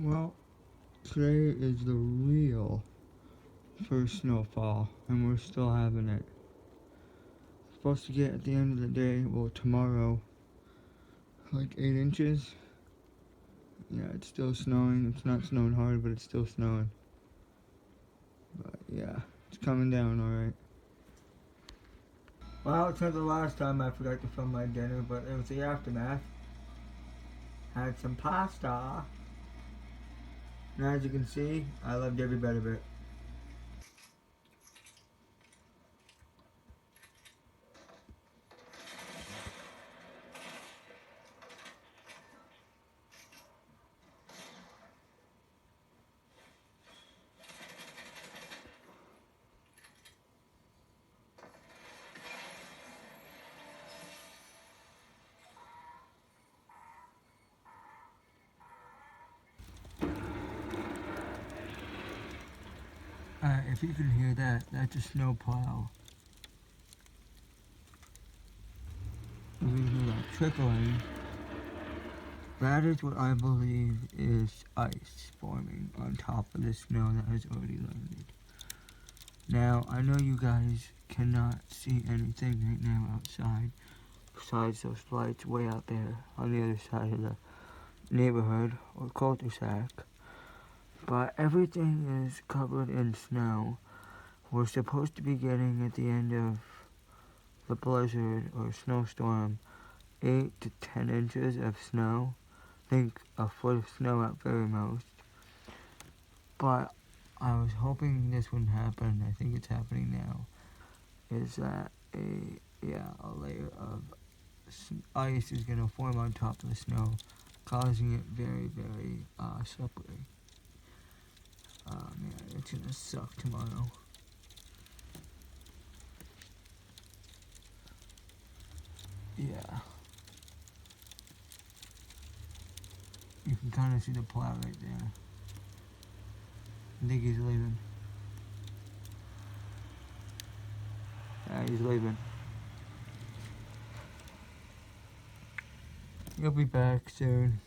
Well, today is the real first snowfall, and we're still having it. Supposed to get at the end of the day, well, tomorrow, like 8 inches. Yeah, it's still snowing. It's not snowing hard, but it's still snowing. But yeah, it's coming down alright. Well, it's not the last time I forgot to film my dinner, but it was the aftermath. Had some pasta. And as you can see, I loved every bit of it. If you can hear that, that's a snow plow. You can hear that trickling. That is what I believe is ice forming on top of the snow that has already landed. Now, I know you guys cannot see anything right now outside besides those lights way out there on the other side of the neighborhood or cul-de-sac. But everything is covered in snow. We're supposed to be getting at the end of the blizzard or snowstorm 8 to 10 inches of snow. I think a foot of snow at very most. But I was hoping this wouldn't happen. I think it's happening now. Is that a layer of ice is going to form on top of the snow, causing it very, very slippery. Man, it's going to suck tomorrow. Yeah. You can kind of see the plow right there. I think he's leaving. Yeah, he's leaving. He'll be back soon.